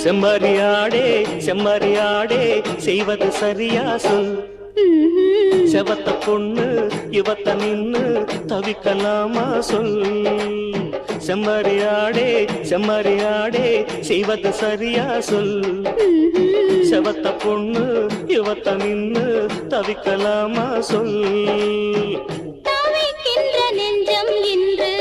செம்மறியாடே செம்மறியாடே செய்வது சரியா சொல். செவத்த பொண்ணு இவத்த நின்னு தவிக்கலாமா சொல். செம்மறியாடே செம்மறியாடே செய்வது சரியா சொல். செவத்த பொண்ணு இவத்த நின்னு தவிக்கலாமா சொல். தவிக்கின்ற நெஞ்சம் இன்று